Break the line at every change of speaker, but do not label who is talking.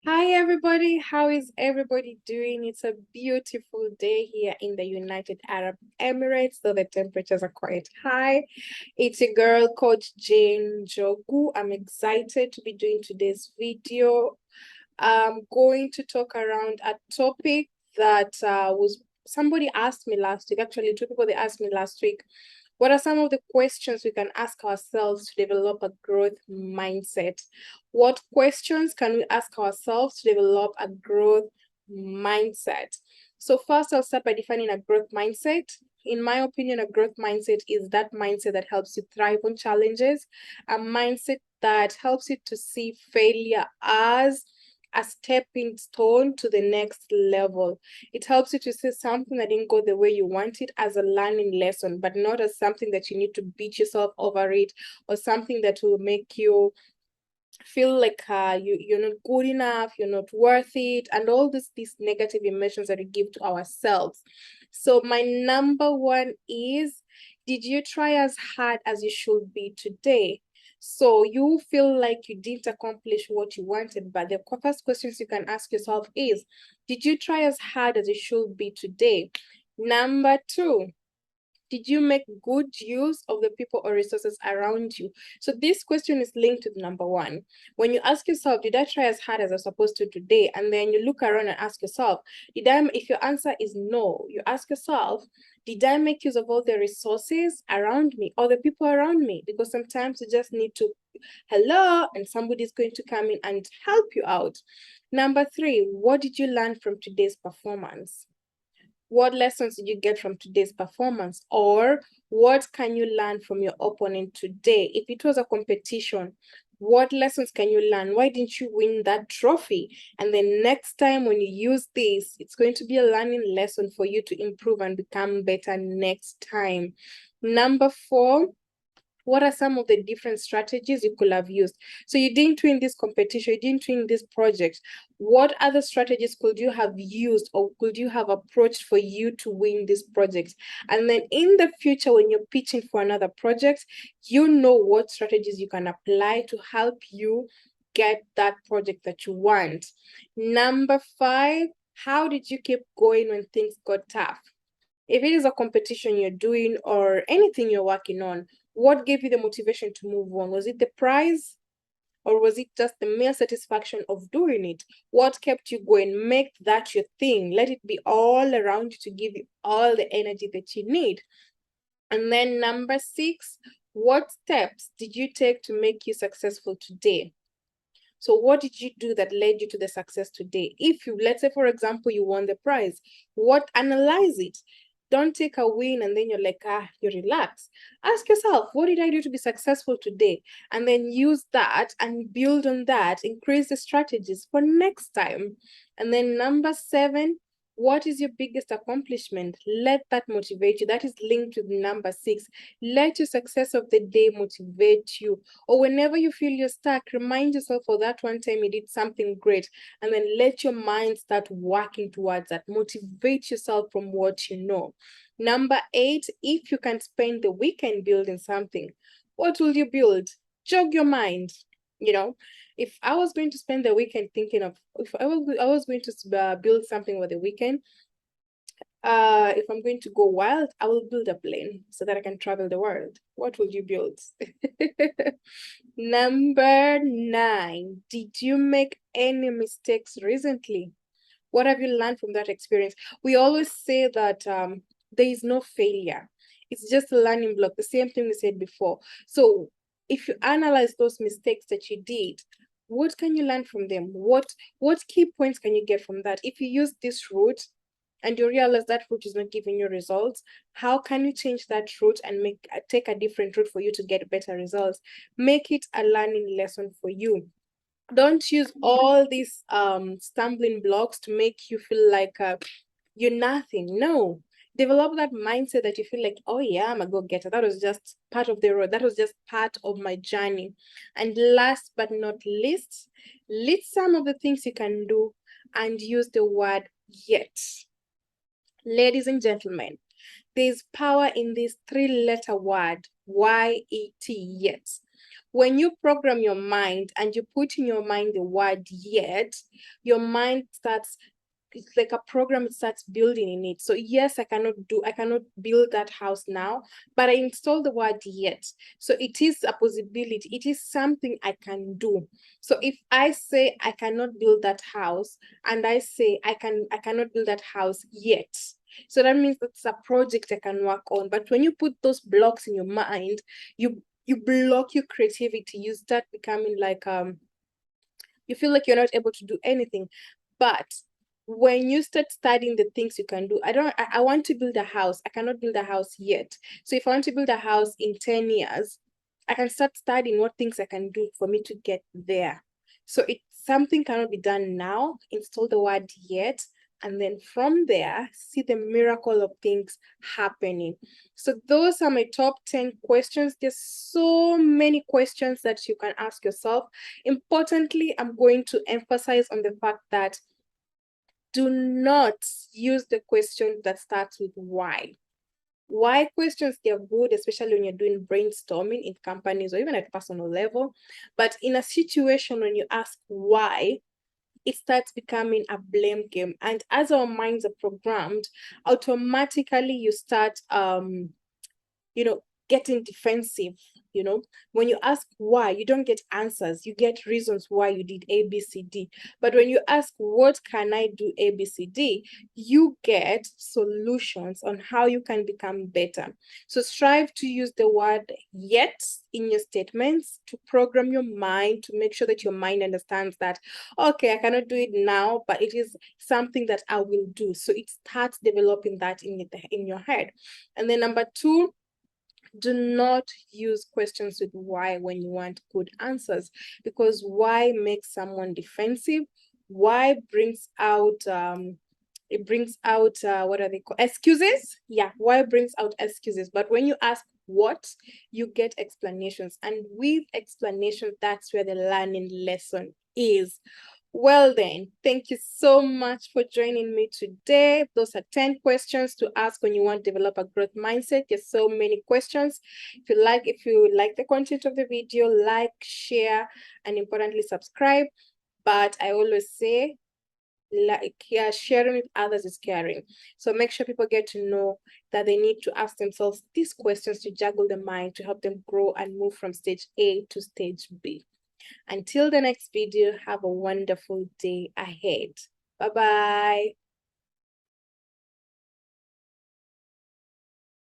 Hi, everybody. How is everybody doing? It's a beautiful day here in the United Arab Emirates, though the temperatures are quite high. It's a girl, Coach Jane Njogu. I'm excited to be doing today's video. I'm going to talk around a topic that was somebody asked me last week. Actually, two people they asked me last week. What are some of the questions we can ask ourselves to develop a growth mindset? What questions can we ask ourselves to develop a growth mindset? So first, I'll start by defining a growth mindset. In my opinion, a growth mindset is that mindset that helps you thrive on challenges, a mindset that helps you to see failure as a stepping stone to the next level. It helps you to see something that didn't go the way you want it as a learning lesson, but not as something that you need to beat yourself over it, or something that will make you feel like you're not good enough, you're not worth it, and all these negative emotions that we give to ourselves. So my number one is, did you try as hard as you should be today? So you feel like you didn't accomplish what you wanted, but the first questions you can ask yourself is, did you try as hard as you should be today? Number two, did you make good use of the people or resources around you? So this question is linked to number one. When you ask yourself, did I try as hard as I was supposed to today? And then you look around and ask yourself, if your answer is no, you ask yourself, did I make use of all the resources around me or the people around me? Because sometimes you just need to, hello, and somebody's going to come in and help you out. Number three, what did you learn from today's performance? What lessons did you get from today's performance? Or what can you learn from your opponent today? If it was a competition, what lessons can you learn? Why didn't you win that trophy? And then next time when you use this, it's going to be a learning lesson for you to improve and become better next time. Number four, what are some of the different strategies you could have used? So you didn't win this competition, you didn't win this project. What other strategies could you have used or could you have approached for you to win this project? And then in the future, when you're pitching for another project, you know what strategies you can apply to help you get that project that you want. Number five, how did you keep going when things got tough? If it is a competition you're doing or anything you're working on, what gave you the motivation to move on? Was it the prize? Or was it just the mere satisfaction of doing it? What kept you going? Make that your thing. Let it be all around you to give you all the energy that you need. And then number six, what steps did you take to make you successful today? So what did you do that led you to the success today? If you, let's say, for example, you won the prize, analyze it. Don't take a win and then you're like, you relax. Ask yourself, what did I do to be successful today? And then use that and build on that, increase the strategies for next time. And then number seven, what is your biggest accomplishment? Let that motivate you. That is linked with number six. Let your success of the day motivate you. Or whenever you feel you're stuck, remind yourself of that one time you did something great, and then let your mind start working towards that. Motivate yourself from what you know. Number eight, if you can spend the weekend building something, what will you build? Jog your mind. You know, if I was going to spend the weekend thinking of, if I was going to build something over the weekend, if I'm going to go wild, I will build a plane so that I can travel the world. What would you build? Number nine, did you make any mistakes recently? What have you learned from that experience? We always say that there is no failure. It's just a learning block, the same thing we said before. So if you analyze those mistakes that you did, what can you learn from them? What key points can you get from that? If you use this route and you realize that route is not giving you results, how can you change that route and take a different route for you to get better results? Make it a learning lesson for you. Don't use all these stumbling blocks to make you feel like you're nothing. No, develop that mindset that you feel like, oh yeah, I'm a go-getter. That was just part of the road. That was just part of my journey. And last but not least, list some of the things you can do and use the word yet. Ladies and gentlemen, there's power in this three-letter word, Y-E-T, yet. when you program your mind and you put in your mind the word yet, your mind starts, it's like a program, it starts building in it. So yes, I cannot build that house now, but I install the word yet. So it is a possibility, it is something I can do. So if I say I cannot build that house, and I say I cannot build that house yet, so that means that's a project I can work on. But when you put those blocks in your mind, you block your creativity. You start becoming like you feel like you're not able to do anything. But when you start studying the things you can do, I want to build a house. I cannot build a house yet. So if I want to build a house in 10 years, I can start studying what things I can do for me to get there. So if something cannot be done now, install the word yet, and then from there, see the miracle of things happening. So those are my top 10 questions. There's so many questions that you can ask yourself. Importantly, I'm going to emphasize on the fact that do not use the question that starts with why. Why questions, they're good, especially when you're doing brainstorming in companies or even at personal level. But in a situation when you ask why, it starts becoming a blame game. And as our minds are programmed, automatically you start getting defensive. When you ask why, you don't get answers, you get reasons why you did ABCD. But when you ask what can I do ABCD, you get solutions on how you can become better. So strive to use the word yet in your statements to program your mind, to make sure that your mind understands that, okay, I cannot do it now, but it is something that I will do. So it starts developing that in your head. And then number two, do not use questions with why when you want good answers, because why makes someone defensive. Why brings out what are they called, excuses. Yeah, why brings out excuses. But when you ask what, you get explanations, and with explanation, that's where the learning lesson is. Well then, thank you so much for joining me today. Those are 10 questions to ask when you want to develop a growth mindset. There's so many questions. If you like the content of the video, like, share, and importantly, subscribe. But I always say, sharing with others is caring. So make sure people get to know that they need to ask themselves these questions to juggle the mind, to help them grow and move from stage A to stage B. Until the next video, have a wonderful day ahead. Bye-bye.